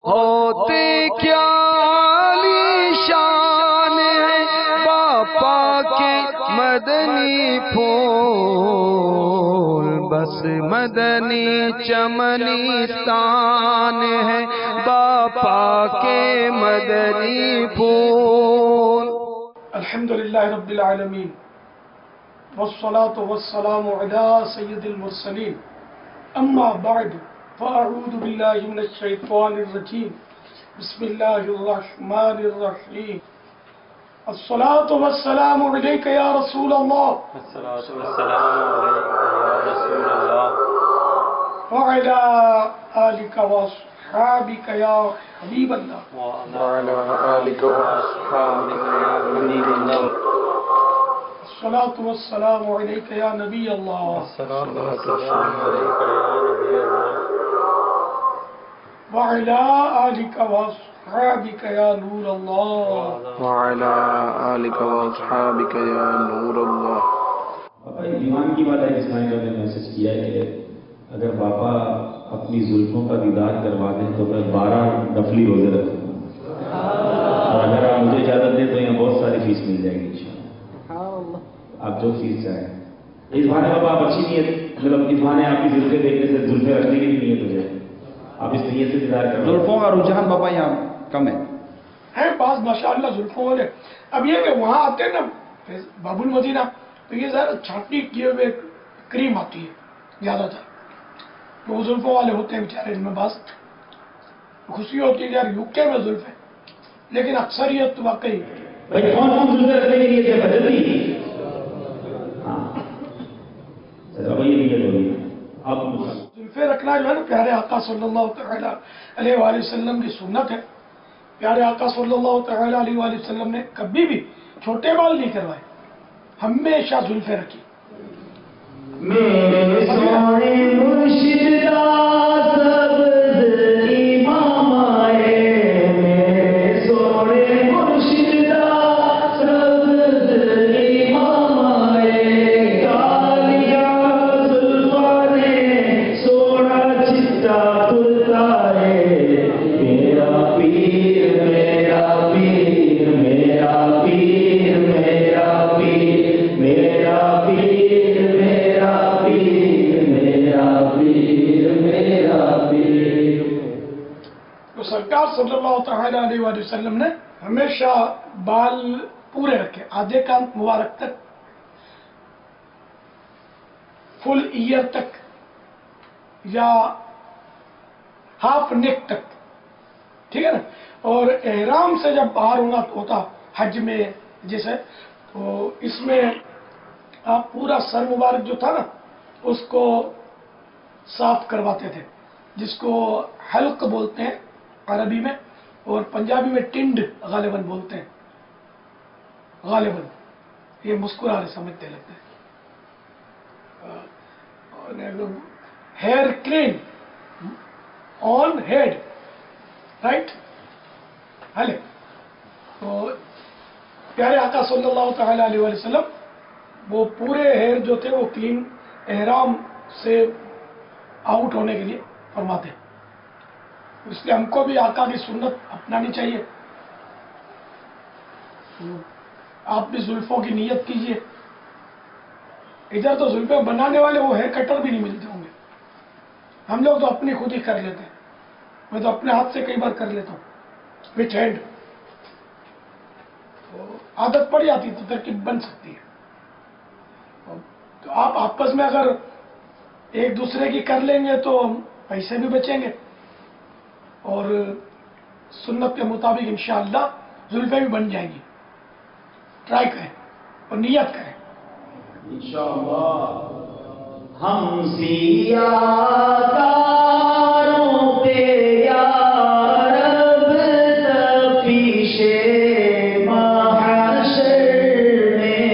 ہوتے کیا عالی شان ہے باپا کے مدنی پھول، بس مدنی چمنستان ہے باپا کے مدنی پھول۔ الحمدللہ رب العالمین والصلاة والسلام علی سید المرسلین، اما بعد فاعوذ باللہ من الشیطان الرجیم، بسم اللہ الرحمن الرحیم۔ الصلاة والسلام علیک یا رسول اللہ، الصلاة والسلام علیک یا رسول اللہ، وعلی آلک واصحابک یا حبیب اللہ، وعلی آلک واصحابک یا حبیب اللہ، الصلاة والسلام علیک یا نبی اللہ، الصلاة والسلام علیک یا نبی اللہ، وعلی آلک واصحابک یا نور اللہ۔ وعلی آلک واصحابک یا نور اللہ۔ ایمان کی بات ہے، اسماعیل نے میسج کیا ہے کہ اگر باپا اپنی زلفوں کا دیدار کروا دیں تو میں 12 نفلی روزے رکھوں گا، اور اگر آپ مجھے اجازت دیں تو یہاں بہت ساری فیس مل جائے گی انشاءاللہ، آپ جو فیس چاہیں۔ اس بہانے بابا آپ اچھی نیت، مطلب اس بہانے آپ کی زلفیں دیکھنے سے زلفیں رکھنے کی بھی نیت ہو جائے، آپ اس نیت سے دیدار کریں۔ زلفوں کا رجحان بابا یہاں کم ہے، بعض ماشاءاللہ زلفوں والے، اب یہ کہ وہاں آتے ہیں نا باب المدینہ تو یہ ذرا چھاٹی کیے ہوئے کریم آتی ہے زیادہ تر، وہ زلفوں والے ہوتے ہیں بیچارے، ان میں بعض خوشی ہوتی ہے یار یوکے میں زلفیں، لیکن اکثریت واقعی بھائی کون کون زلفیں رکھنے کی نیت ہے بدلتی؟ ہاں بابا یہ نیت ہوگی آپ زلفیں رکھنا جو ہے نا پیارے آقا صلی اللہ تعالیٰ علیہ وآلہ وسلم کی سنت ہے۔ پیارے آقا صلی اللہ تعالیٰ علیہ وآلہ وسلم نے کبھی بھی چھوٹے بال نہیں کروائے، ہمیشہ زلفیں رکھی۔ میرے سونے مرشد دا سبز امام آئے، میرے سونے مرشد دا سبز امام آئے، کالیاں زلفاں نے سونا چٹا کرتا ہے، میرا پیر میرا پیر میرا پیر میرا پیر میرا پیر میرا پیر میرا پیر میرا پیر۔ تو سرکار صلی اللہ تعالیٰ علیہ وآلہ وسلم نے ہمیشہ بال پورے رکھے، آدھے کان مبارک تک، فل ایئر تک یا ہاف نیک تک، ٹھیک ہے نا۔ اور احرام سے جب باہر ہوتا حج میں جیسے، تو اس میں آپ پورا سر مبارک جو تھا نا اس کو صاف کرواتے تھے، جس کو حلق بولتے ہیں عربی میں، اور پنجابی میں ٹنڈ غالباً بولتے ہیں، غالباً یہ مسکرا رہے سمجھتے لگتے ہیں۔ ہیئر کلین آن ہیڈ، رائٹ، ہلے۔ تو پیارے آقا صلی اللہ تعالیٰ علیہ وآلہ وسلم وہ پورے ہیئر جو تھے وہ کلین احرام سے آؤٹ ہونے کے لیے فرماتے ہیں، اس لیے ہم کو بھی آقا کی سنت اپنانی چاہیے۔ آپ بھی زلفوں کی نیت کیجئے، ادھر تو زلفیں بنانے والے وہ ہیئر کٹر بھی نہیں ملتے ہوں گے، ہم لوگ تو اپنی خود ہی کر لیتے ہیں، میں تو اپنے ہاتھ سے کئی بار کر لیتا ہوں وتھ ہینڈ، عادت پڑ جاتی تو ترکیب بن سکتی ہے۔ تو آپ آپس میں اگر ایک دوسرے کی کر لیں گے تو پیسے بھی بچیں گے، اور سنت کے مطابق انشاءاللہ زلفیں بھی بن جائیں گی۔ ٹرائی کریں اور نیت کریں۔ انشاءاللہ ہم سیاکاروں پہ یا رب تفتیش محشر میں،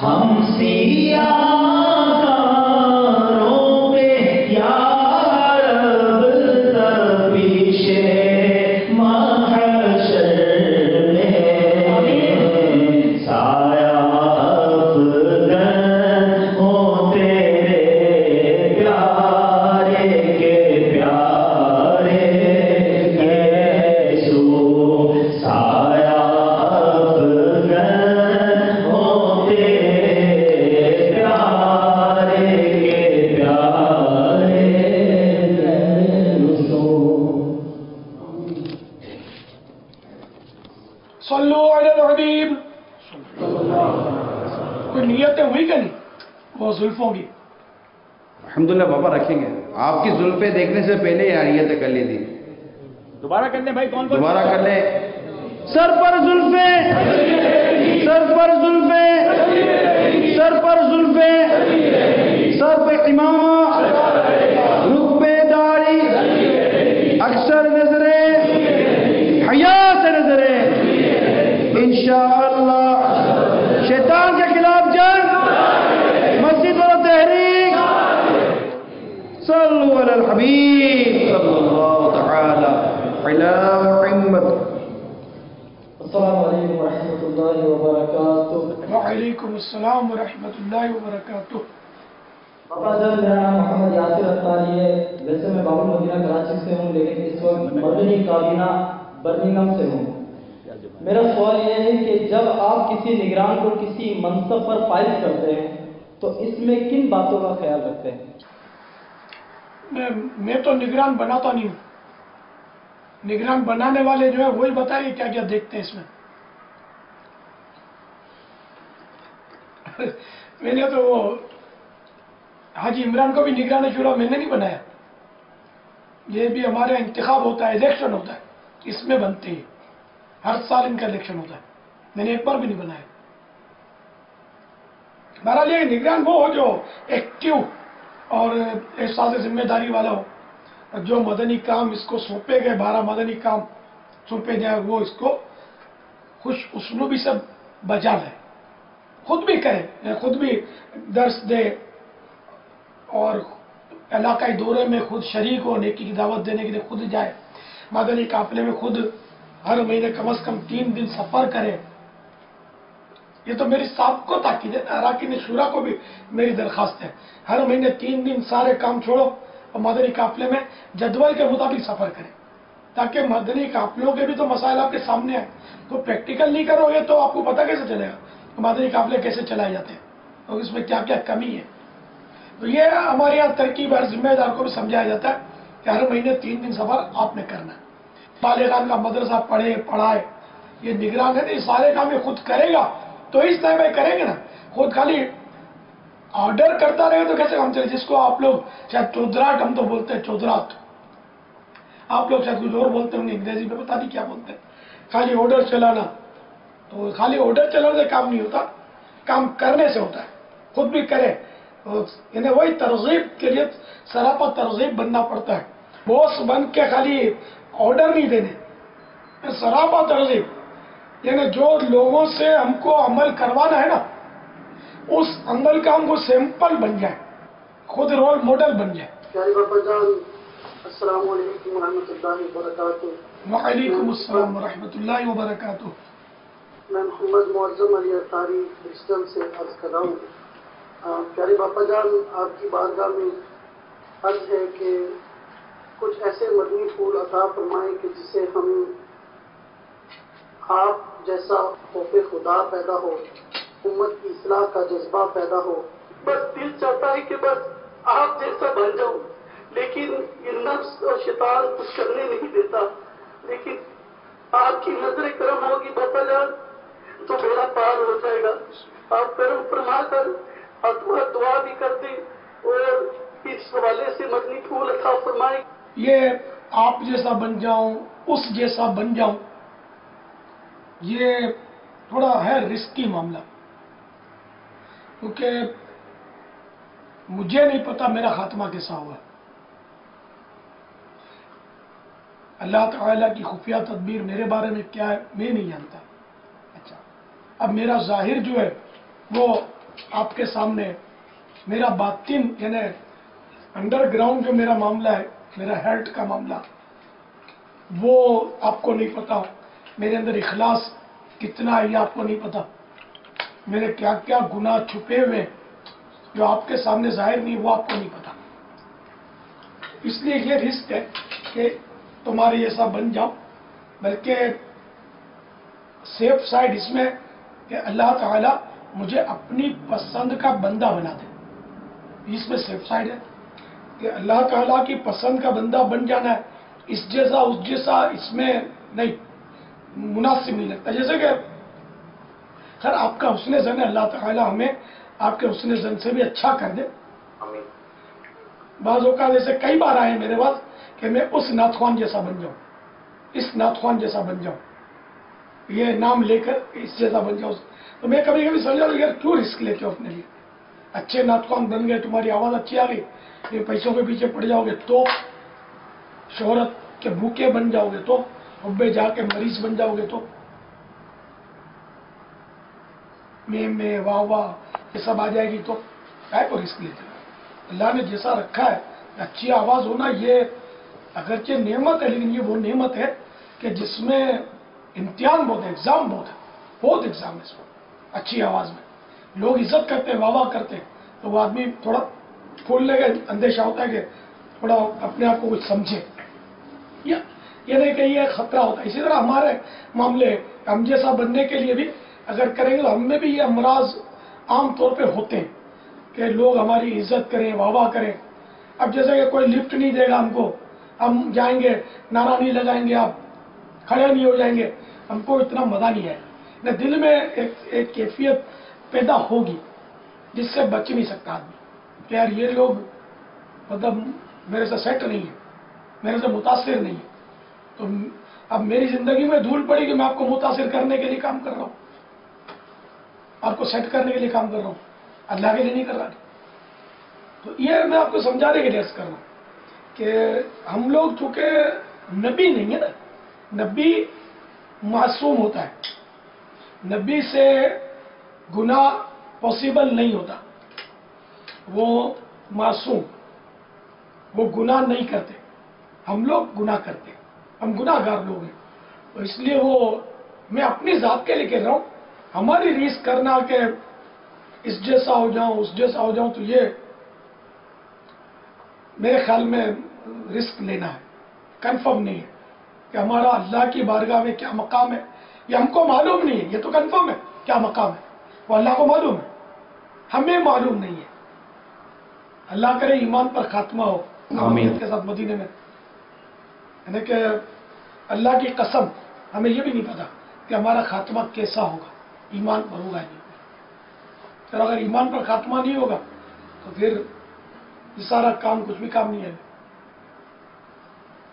ہم سیاکاروں پہ یا رب تفتیش محشر میں، سایہ افغان ہو تیرے پیار सल्लु अलल हबीब। कोई नियतें हुई कि नहीं वो जुल्फों की? अल्हम्दुलिल्लाह बाबा रखेंगे। आपकी जुल्फे देखने से पहले ही नियत कर ली थी। दोबारा कर ले भाई, कौन दोबारा कर ले। सर पर जुल्फे, सर पर जुल्फे, सर पर जुल्फे, सर पे इमामा, रुख पे दाढ़ी, अक्सर नजरे हया से नजरे, इंशाअल्लाह शैतान के खिलाफ जंग, मस्जिद और तहरीक, सल्लु अलल हबीब सल्लल्लाहु तआला अला मुहम्मद। अस्सलामु अलैकुम वरहमतुल्लाहि वबरकातुह। वालेकुम अस्सलाम वरहमतुल्लाहि वबरकातुह। पापा जान, मेरा नाम मोहम्मद यासिर अत्तारी है। वैसे मैं बाबुल मदीना कराची से हूँ, लेकिन इस वक्त मदनी काबीना बर्मिंघम से हूँ। मेरा सवाल यह है कि जब आप किसी निगरान को किसी मनसब पर फाइज करते हैं तो इसमें किन बातों का ख्याल रखते हैं? मैं तो निगरान बनाता नहीं हूँ। निगरान बनाने वाले जो है वही बताइए क्या क्या देखते हैं इसमें। मैंने तो वो हाजी इमरान को भी निगरान शुरा मैंने नहीं बनाया। ये भी हमारे इंतखाब होता है, इलेक्शन होता है, इसमें बनते हैं। हर साल इनका इलेक्शन होता है, मैंने एक बार भी नहीं बनाया। बहरहाल ये निगरान वो हो जो एक्टिव और एहसास जिम्मेदारी वाला हो। जो मदनी काम इसको सौंपे गए, 12 मदनी काम सौंपे जाए, वो इसको खुश उसलूबी से बजा ले, खुद भी करे, खुद भी दर्स दे और इलाकाई दौरे में खुद शरीक हो, नेकी की दावत देने के लिए खुद जाए, मदनी काफिले में खुद हर महीने कम से कम 3 दिन सफर करे। ये तो मेरी साहब को ताकीद है, अराकीन शुरा को भी मेरी दरखास्त है, हर महीने 3 दिन सारे काम छोड़ो और मदनी काफिले में जदवल के मुताबिक सफर करें, ताकि मदनी काफिलों के भी तो मसाइल आपके सामने आए। तो प्रैक्टिकल नहीं करोगे तो आपको पता कैसे चलेगा मदनी काफिले कैसे चलाए जाते हैं और इसमें क्या क्या कमी है। तो ये हमारे यहाँ तरकीब हर जिम्मेदार को भी समझाया जाता है कि हर महीने 3 दिन सफर आपने करना है। बालिगान का मदरसा पढ़े पढ़ाए, ये निगरान है, ये सारे काम ये खुद करेगा तो इस टाइम में करेंगे ना। खुद खाली ऑर्डर करता रहेगा तो कैसे काम चले। जिसको आप लोग शायद चौधराट हम तो बोलते हैं, चौधराट, आप लोग शायद कुछ और बोलते होंगे अंग्रेजी में, पता नहीं क्या बोलते हैं। खाली ऑर्डर चलाना, तो खाली ऑर्डर चलाने से काम नहीं होता, काम करने से होता है। खुद भी करे, इन्हें वही तरगीब के लिए सरापा तरगीब बनना पड़ता है। बॉस बन के खाली ऑर्डर नहीं देने, सरापा तरगीब, यानी जो लोगों से हमको अमल करवाना है ना, उस अमल का हमको सैंपल बन जाए, खुद रोल मॉडल बन जाए। प्यारे बाबा जान, अस्सलाम वालेकुम रहमतुल्लाहि व बरकातुहू। वालेकुम अस्सलाम व रहमतुल्लाहि व बरकातुहू। मैं मोहम्मद मुअज़्ज़म अली अतारी ब्रिस्टल से अर्ज कर रहा हूँ। प्यारे बाबा जान, आपकी बारगाह में अर्ज है कि कुछ ऐसे मदनी फूल अता फरमाएं कि जिससे हम आप जैसा खौफ खुदा पैदा हो, उम्मत की इस्लाह का जज्बा पैदा हो। बस दिल चाहता है कि बस आप जैसा बन जाऊं, लेकिन ये नफ्स और शैतान कुछ करने नहीं देता। लेकिन आपकी नजर करम होगी बाबा जान तो मेरा पार हो जाएगा। आप करम फरमा कर दुआ भी कर दें और इस हवाले से मदनी फूल अता फरमाएं। ये आप जैसा बन जाऊं, उस जैसा बन जाऊं, ये थोड़ा है रिस्की मामला, क्योंकि मुझे नहीं पता मेरा खात्मा कैसा होगा। अल्लाह ताला की खुफिया तदबीर मेरे बारे में क्या है मैं नहीं जानता। अच्छा, अब मेरा जाहिर जो है वो आपके सामने, मेरा बातिन यानी अंडरग्राउंड जो मेरा मामला है, मेरा हेल्थ का मामला, वो आपको नहीं पता। मेरे अंदर इखलास कितना है ये आपको नहीं पता। मेरे क्या क्या गुनाह छुपे हुए जो आपके सामने जाहिर नहीं, वो आपको नहीं पता। इसलिए ये रिस्क है कि तुम्हारे जैसा बन जाओ, बल्कि सेफ साइड इसमें कि अल्लाह ताला मुझे अपनी पसंद का बंदा बना दे। इसमें सेफ साइड है कि अल्लाह ताला की पसंद का बंदा बन जाना है। इस जैसा उस जैसा इसमें नहीं, मुनासिब नहीं लगता। जैसे कि खैर आपका हुस्न ज़न है, अल्लाह ताला हमें आपके हुस्न ज़न से भी अच्छा कर दे। बाज़ औक़ात जैसे कई बार आए मेरे पास कि मैं उस नाथवान जैसा बन जाऊँ, इस नाथवान जैसा बन जाऊँ, ये नाम लेकर इस जैसा बन जाऊँ। तो मैं कभी कभी समझा यार क्यों रिस्क लेते हो अपने लिए। अच्छे नाथवान बन गए, तुम्हारी आवाज़ अच्छी आ गई, ये पैसों के पीछे पड़ जाओगे तो, शोहरत के भूखे बन जाओगे तो, हुब्बे जाके मरीज बन जाओगे तो, में वाह वाह ये सब आ जाएगी तो क्या को रिस्क लेते हो। अल्लाह ने जैसा रखा है, अच्छी आवाज़ होना ये अगरचे नेमत है, लेकिन ये वो नेमत है कि जिसमें इम्तिहान बहुत है, एग्ज़ाम बहुत एग्ज़ाम है इसमें। अच्छी आवाज़ में लोग इज्जत करते हैं, वाह वाह करते हैं, तो वो आदमी थोड़ा फूलने का अंदेशा होता है कि थोड़ा अपने आप को कुछ समझे, या ये नहीं कि ये खतरा होता है। इसी तरह हमारे मामले हम जैसा बनने के लिए भी अगर करेंगे तो हमें भी ये अमराज आम तौर पे होते हैं कि लोग हमारी इज्जत करें, वाह वाह करें। अब जैसे कि कोई लिफ्ट नहीं देगा हमको, हम जाएंगे नारा नहीं लगाएंगे, आप खड़े नहीं हो जाएंगे, हमको इतना मज़ा नहीं है न, दिल में एक कैफियत पैदा होगी जिससे बच नहीं सकता आदमी कि यार ये लोग मतलब मेरे से सेट नहीं है, मेरे से मुतासिर नहीं है। तो अब मेरी ज़िंदगी में धूल पड़ी कि मैं आपको मुतासिर करने के लिए काम कर रहा हूँ, आपको सेट करने के लिए काम कर रहा हूँ, अल्लाह के लिए नहीं कर रहा। तो ये मैं आपको समझाने के लिए अर्ज़ कर रहा हूँ कि हम लोग चूँकि नबी नहीं है ना, नबी मासूम होता है, नबी से गुनाह पॉसिबल नहीं होता, वो मासूम, वो गुनाह नहीं करते। हम लोग गुनाह करते हैं, हम गुनाहगार लोग हैं। तो इसलिए वो मैं अपनी ज़ात के लिए कह रहा हूँ, हमारी रीस करना कि इस जैसा हो जाऊं उस जैसा हो जाऊं, तो ये मेरे ख्याल में रिस्क लेना है, कंफर्म नहीं है कि हमारा अल्लाह की बारगाह में क्या मकाम है, ये हमको मालूम नहीं है। ये तो कंफर्म है क्या मकाम है, वो अल्लाह को मालूम है, हमें मालूम नहीं है। अल्लाह करे ईमान पर खात्मा हो आमीन के साथ मदीने में। यानी कि अल्लाह की कसम हमें ये भी नहीं पता कि हमारा खात्मा कैसा होगा, ईमान पर होगा नहीं। फिर अगर ईमान पर खात्मा नहीं होगा तो फिर ये सारा काम कुछ भी काम नहीं है।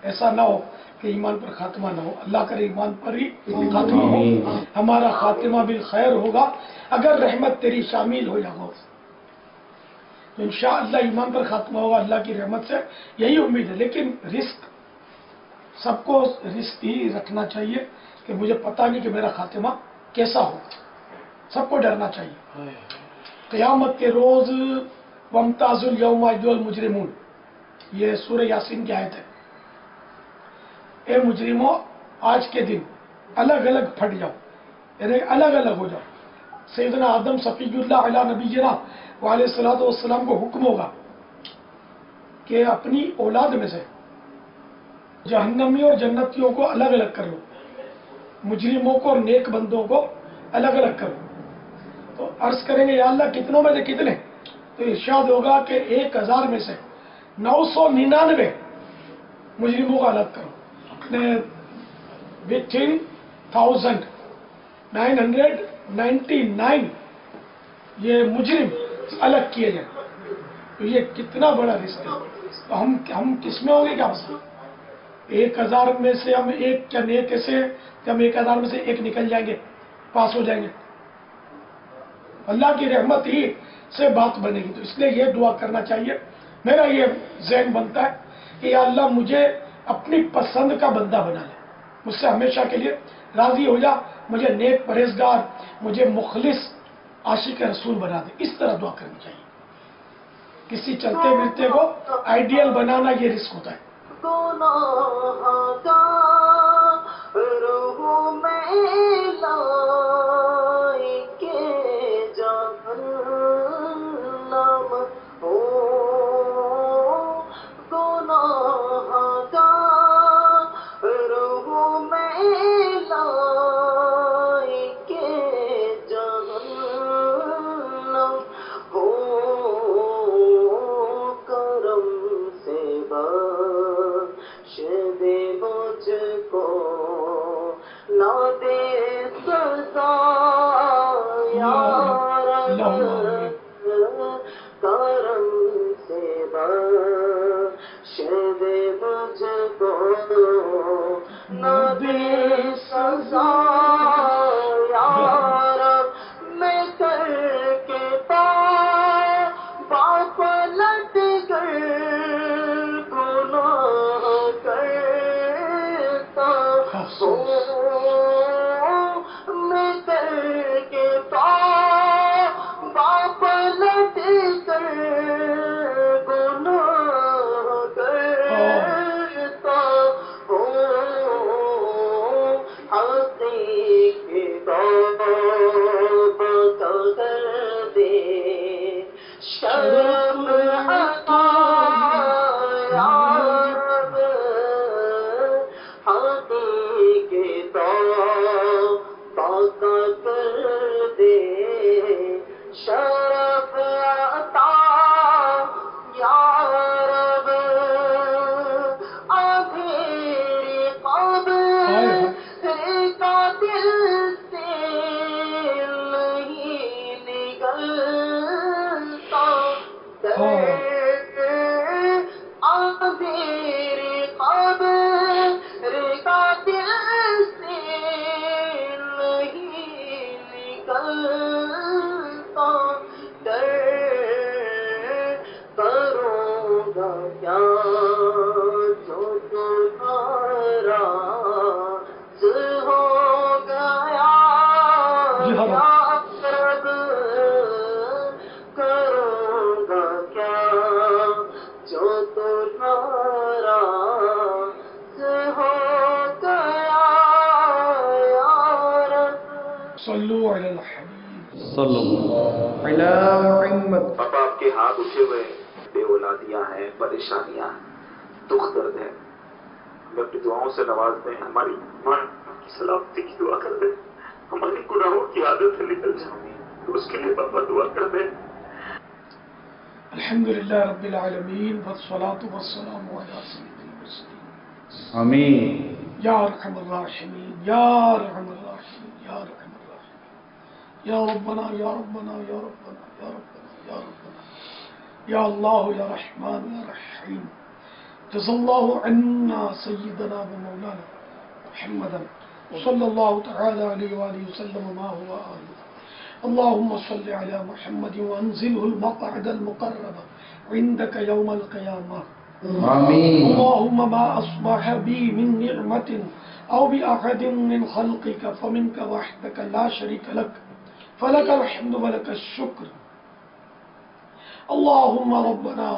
ऐसा ना हो कि ईमान पर खात्मा ना हो, अल्लाह करे ईमान पर ही खात्मा हो, हमारा खात्मा भी खैर होगा अगर रहमत तेरी शामिल हो जाएगा तो इंशाअल्लाह ईमान पर खात्मा होगा अल्लाह की रहमत से, यही उम्मीद है। लेकिन रिस्क, सबको रिस्क ही रखना चाहिए कि मुझे पता नहीं कि मेरा खात्मा कैसा होगा, सबको डरना चाहिए। क़यामत के रोज़ वम्ताज़ुल यौमा अय्युहल मुजरिमून, ये सूरह यासीन की आयत है। ए मुजरिमों, आज के दिन अलग अलग फट जाओ, यानी अलग अलग हो जाओ। सैयदना आदम सफ़ीयुल्लाह अला नबीना व अलैहिस्सलातु वस्सलाम को हुक्म होगा कि अपनी औलाद में से जहन्नमी और जन्नतियों को अलग अलग कर लो, मुजरिमों को और नेक बंदों को अलग अलग करो। तो अर्ज करेंगे या अल्लाह कितनों में से कितने, तो इरशाद होगा कि 1000 में से 999 मुजरिमों को अलग करो। विथिन 1999 ये मुजरिम अलग किए जाए, तो ये कितना बड़ा रिस्क है। तो हम किस में होंगे क्या पता, 1000 में से हम एक, क्या नेक ऐसे कि हम 1000 में से एक निकल जाएंगे, पास हो जाएंगे। अल्लाह की रहमत ही से बात बनेगी। तो इसलिए ये दुआ करना चाहिए। मेरा ये ज़हन बनता है कि या अल्लाह मुझे अपनी पसंद का बंदा बना ले, मुझसे हमेशा के लिए राज़ी हो जा, मुझे नेक परहेजगार, मुझे मुखलिस आशिक रसूल बना दे। इस तरह दुआ करनी चाहिए। किसी चलते मिलते को आइडियल बनाना ये रिस्क होता है। نہ دے سزا یا رب، کرم سے بخش دے مجھ کو، نہ دے سزا یا رب، میں کر کے توبہ پلٹ کر گناہ کرتا ہوں، میں کر کے توبہ پلٹ کر گناہ کرتا ہوں، حقیقی توبہ کر دے شرم عطا یا رب، حقیقی توبہ کر دے شرف عطا یا رب، اندھیری قبر کا دل سے نہیں نکلتا، اندھیری قبر کا دل سے نہیں نکلتا، کروں گا کیا جو تمہارا ہو گیا یا رب، کروں گا کیا جو تمہارا ہو گیا یا رب۔ صلو علی الحبیب صلی اللہ علی محمد۔ پاپا آپ کے ہاتھ اٹھے ہوئے ہیں، بے اولادیاں ہیں، پریشانیاں ہیں، دکھ درد ہے، ہمیں اپنی دعاؤں سے نواز دیں، ہماری ماں کی سلامتی کی دعا کر دیں، ہماری گناہوں کی عادت سے نکل جائیں تو اس کے لیے پاپا دعا کر دیں۔ الحمدللہ رب العالمین والصلاة والسلام علی سید المرسلین، آمین۔ یا ارحم الراحمین یا ارحم الراحمین یا ارحم الراحمین، یا ربنا یا ربنا یا ربنا یا ربنا یا ربنا یا اللہ یا رحمان یا رحیم، جزا اللہ عنا سیدنا و مولانا محمدا صلی اللہ تعالی علیہ وآلہ وسلم ما هو آلہ، اللهم صل على محمد وانزله المقعد المقرب عندك يوم القيامة، آمین۔ اللهم ما أصبح بي من نعمة أو بأحد من خلقك فمنك وحدك لا شريك لك، فلك الحمد ولك الشكر، اللهم ربنا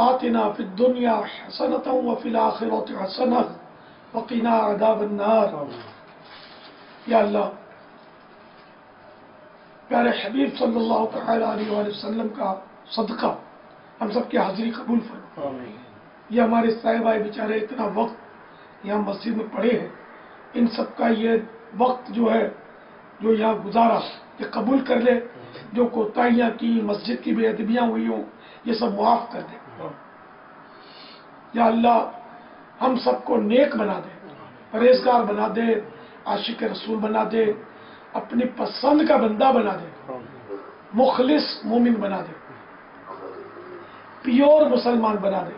آتنا في الدنيا حسنة وفي الآخرة حسنة وقنا عذاب النار۔ یا اللہ، پیارے حبیب صلی اللہ تعالی علیہ وآلہ وسلم کا صدقہ ہم سب کی حاضری قبول فرما۔ یہ ہمارے صاحبہ بیچارے اتنا وقت یہاں مسجد میں پڑے ہیں، ان سب کا یہ وقت جو ہے جو یہاں گزارا یہ قبول کر لے، جو کوتاہیاں کی، مسجد کی بے ادبیاں ہوئی ہوں یہ سب معاف کر دے۔ یا اللہ ہم سب کو نیک بنا دے، پرہیزگار بنا دے، عاشق رسول بنا دے، اپنی پسند کا بندہ بنا دے، مخلص مومن بنا دے، پیور مسلمان بنا دے۔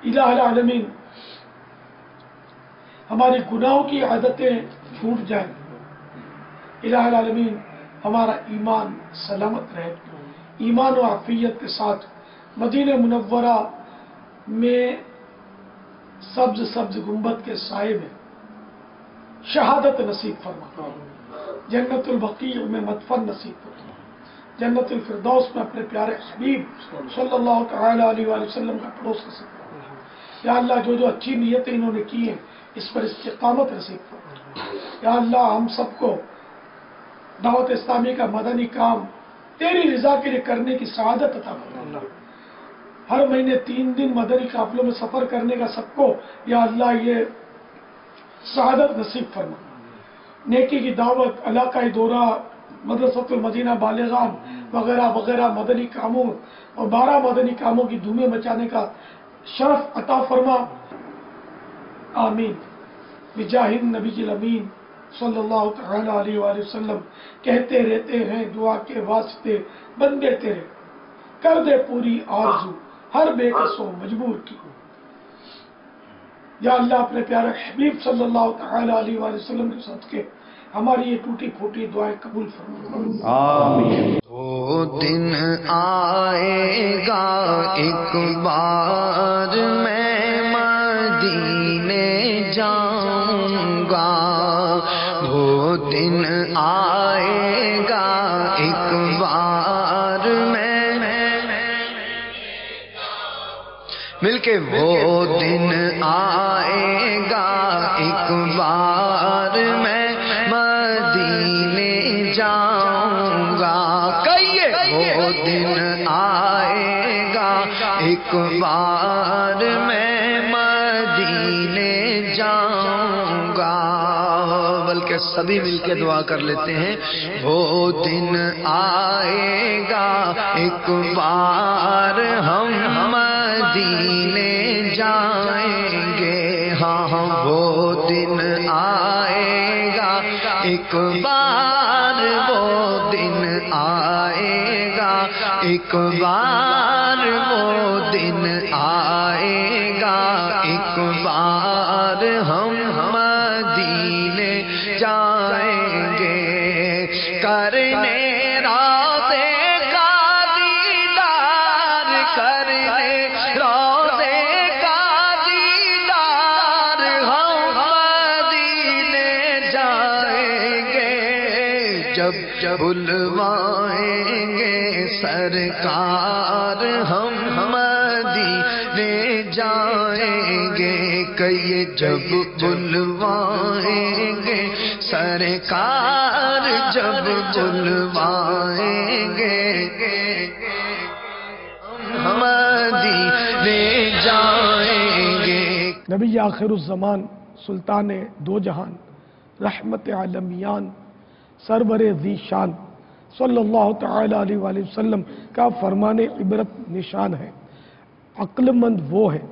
الہ العالمین ہماری گناہوں کی عادتیں چھوٹ جائیں، الہ العالمین ہمارا ایمان سلامت رہے، ایمان و عافیت کے ساتھ مدینہ منورہ میں سبز سبز گنبد کے سائے میں شہادت نصیب فرما، جنت البقیع میں مدفن نصیب فرما، جنت الفردوس میں اپنے پیارے حبیب صلی اللہ تعالی علیہ وآلہ وسلم کا پڑوس نصیب فرما۔ یا اللہ جو جو اچھی نیتیں انہوں نے کی ہیں اس پر استقامت نصیب فرما۔ یا اللہ ہم سب کو دعوت اسلامی کا مدنی کام تیری رضا کے لیے کرنے کی سعادت عطا فرما۔ ہر مہینے 3 دن مدنی قافلوں میں سفر کرنے کا سب کو یا اللہ یہ سعادت نصیب فرما۔ نیکی کی دعوت، علاقائی دورہ، مدرسۃ المدینہ بالغان وغیرہ وغیرہ مدنی کاموں اور 12 مدنی کاموں کی دھومیں مچانے کا شرف عطا فرما، آمین، بجاہ النبی الامین सल्लल्लाहु तआला अलैहि वसल्लम कहते रहते हैं, दुआ के वास्ते बंदे तेरे कर दे पूरी आरज़ू हर बेकसों मजबूर की। या अल्लाह अपने प्यारे हबीब सल्लल्लाहु तआला अलैहि वसल्लम के सदके हमारी ये टूटी फूटी दुआएं कबूल फरमा। आमीन। वो दिन आएगा एक बार मैं मदीने जाऊंगा, वो दिन आएगा एक बार मैं मिलके, वो दिन आएगा एक बार मैं मदीने जाऊंगा। कहिए वो दिन आएगा एक बार मैं मदीने जाऊंगा। बल्कि सभी मिलके दुआ कर लेते हैं, वो दिन आएगा एक बार हम मदीने जाएंगे। हाँ हाँ वो दिन आएगा एक बार, वो दिन आएगा एक बार, वो दिन आएगा एक बार हम मदीने जाएंगे। करने रोज़े का दीदार, करने रोज़े का दीदार हम मदीने जाएंगे। जब बुलवाएंगे सरकार हम मदीने जाएंगे। कहिए जब बुलवाएंगे सरकार, जब बुलवाएंगे हम मदीने जाएंगे। नबी आखिरुज़्ज़मान सुल्तान दो जहान रहमत आलमियान सरवरे ज़ीशान सल्लल्लाहु तआला अलैहि वसल्लम का फरमान इबरत निशान है। अक्लमंद वो है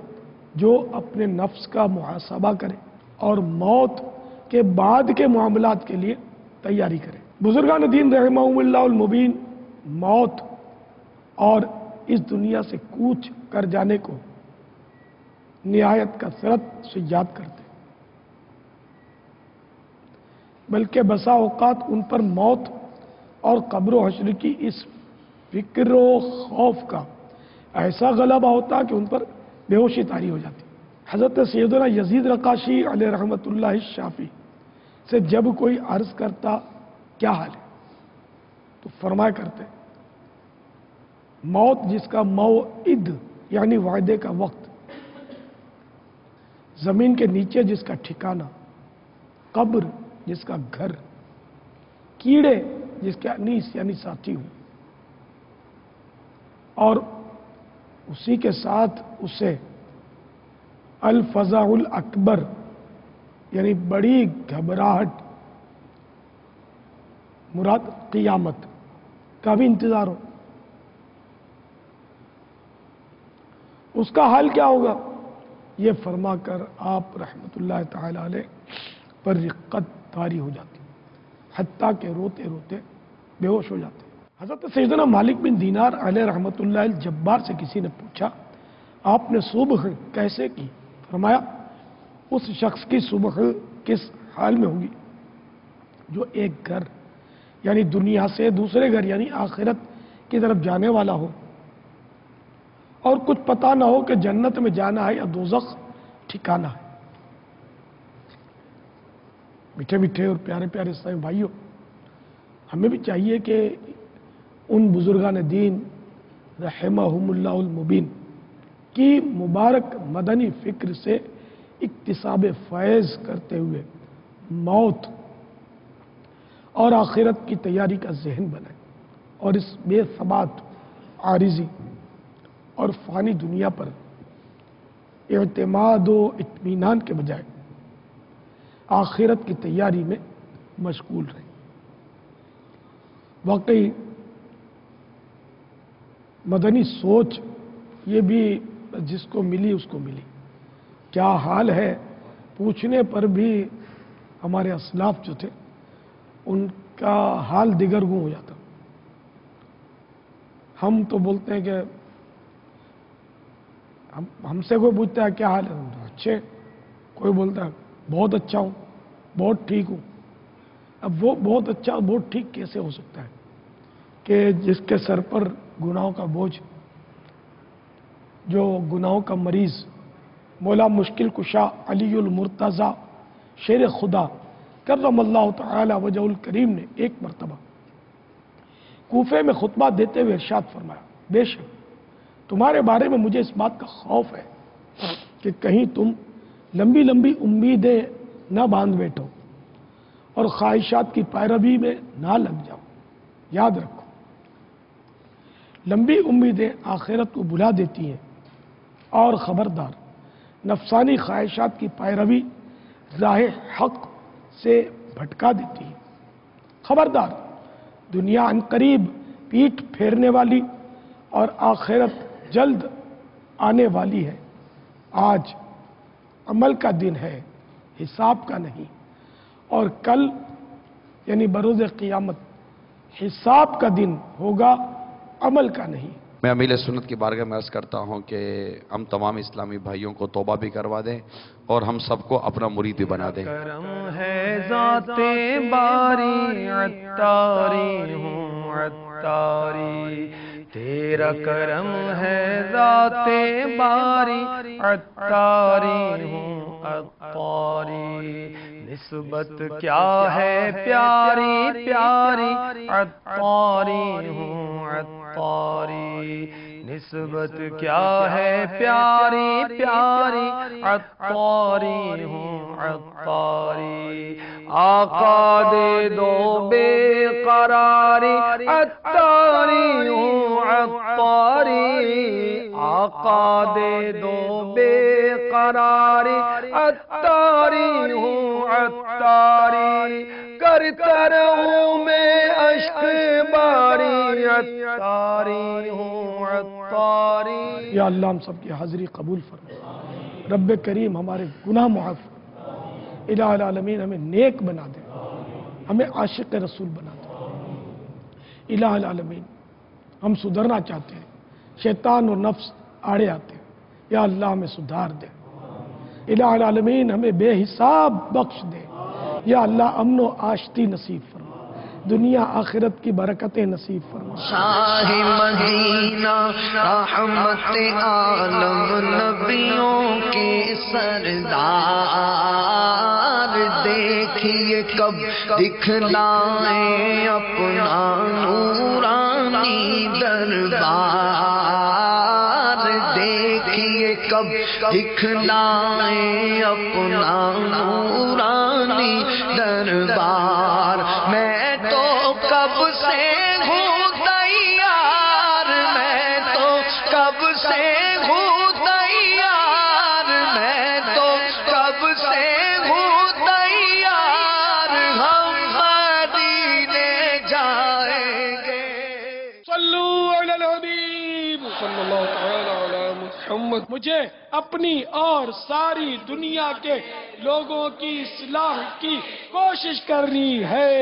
जो अपने नफ्स का मुहासबा करे और मौत के बाद के मामलात के लिए तैयारी करे। बुजुर्गान दीन रहमहुमुल्लाहुल मुबीन मौत और इस दुनिया से कूच कर जाने को निहायत कसरत से याद करते, बल्कि बसा औकात उन पर मौत और कब्र हश्र की इस फिक्र खौफ का ऐसा गलबा होता कि उन पर बेहोशी तारी हो जाती। हज़रत सैयदना यजीद रकाशी अलैहि रहमतुल्लाह शाफी से जब कोई अर्ज करता क्या हाल है, तो फरमाया करते मौत जिसका मौइद यानी वायदे का वक्त, जमीन के नीचे जिसका ठिकाना, कब्र जिसका घर, कीड़े जिसके अनीस यानी साथी हो, और उसी के साथ उसे अल फज़ाउल अकबर यानी बड़ी घबराहट मुराद क़ियामत का भी इंतजार हो। उसका हाल क्या होगा, ये फरमाकर आप रहमतुल्लाह ताला अलैह पर रिक्कत तारी हो जाती, हत्ता के रोते रोते बेहोश हो जाते। हज़रत सैयदना मालिक बिन दीनार अलैह रहमतुल्लाह जब्बार से किसी ने पूछा आपने सुबह कैसे की, फरमाया उस शख्स की सुबह किस हाल में होगी जो एक घर यानी दुनिया से दूसरे घर यानी आखिरत की तरफ जाने वाला हो और कुछ पता ना हो कि जन्नत में जाना है या दोज़ख ठिकाना है। मीठे मीठे और प्यारे प्यारे इस्लामी भाइयों, हमें भी चाहिए कि उन बुजुर्गान दीन रहमहुमुल्लाहुल मुबीन की मुबारक मदनी फिक्र से इक्तिसाब फैज़ करते हुए मौत और आखिरत की तैयारी का जहन बनाए और इस बेसबात आरिजी और फ़ानी दुनिया पर इत्मीनान व इत्मीनान के बजाय आखिरत की तैयारी में मशगूल रहे। वाकई मदनी सोच ये भी जिसको मिली उसको मिली। क्या हाल है पूछने पर भी ہمارے اسلاف جو تھے ان کا حال دیگرگوں ہو جاتا. ہم تو بولتے ہیں کہ ہم سے کوئی پوچھتا ہے کیا حال ہے، اچھے. کوئی بولتا ہے بہت اچھا ہوں، بہت ٹھیک ہوں. اب وہ بہت اچھا بہت ٹھیک کیسے ہو سکتا ہے کہ جس کے سر پر گناہوں کا بوجھ، جو گناہوں کا مریض مولا مشکل کشا علی المرتضی شیر خدا کرم اللہ تعالی وجہ الکریم نے ایک مرتبہ کوفے میں خطبہ دیتے ہوئے ارشاد فرمایا، بے شک تمہارے بارے میں مجھے اس بات کا خوف ہے کہ کہیں تم لمبی لمبی امیدیں نہ باندھ بیٹھو اور خواہشات کی پیروی میں نہ لگ جاؤ. یاد رکھو، لمبی امیدیں آخرت کو بھلا دیتی ہیں، اور خبردار نفسانی خواہشات کی پیروی راہ حق سے بھٹکا دیتی ہے. خبردار، دنیا عنقریب پیٹھ پھیرنے والی اور آخرت جلد آنے والی ہے. آج عمل کا دن ہے، حساب کا نہیں. اور کل یعنی بروز قیامت حساب کا دن ہوگا، عمل کا نہیں. میں امیل سنت کی بارگاہ میں عرض کرتا ہوں کہ ہم تمام اسلامی بھائیوں کو توبہ بھی کروا دیں اور ہم سب کو اپنا مرید بھی بنا دیں. کرم ہے ذات باری عطاری ہوں عطاری، تیرا کرم ہے ذات باری عطاری ہوں عطاری. نسبت کیا ہے پیاری پیاری عطاری ہوں عطاری. نسبت کیا ہے پیاری پیاری عطاری ہوں عطاری. آقا دے دو بے قراری عطاری ہوں عطاری. آقا دے دو بے قراری عطاری ہوں عطاری. کرتا رہوں میں اشک باری عطاری ہوں عطاری. یا اللہ ہم سب کی حاضری قبول فرما. رب کریم ہمارے گناہ معاف فرما. الہ العالمین ہمیں نیک بنا دے، ہمیں عاشق رسول بنا دے. الہ العالمین ہم سدھرنا چاہتے ہیں، شیطان اور نفس آڑے آتے ہیں. یا اللہ ہمیں سدھار دے. الہ العالمین ہمیں بے حساب بخش دے. یا اللہ امن و آشتی نصیب فرما، دنیا آخرت کی برکتیں نصیب فرما. شاہ مدینہ رحمت عالم نبیوں کے سردار، دیکھیے کب دکھلائیں اپنا نورانی دربار. دیکھیے کب دکھلائیں اپنا نورانی دربار. میں تو کب سے ہوں تیار، میں تو کب سے ہوں تیار، میں تو کب سے ہوں تیار. ہم مدینے جائیں گے. صلو علی الحبیب صلی اللہ تعالی علی محمد. مجھے اپنی اور ساری دنیا کے لوگوں کی اصلاح کی کوشش کرنی ہے.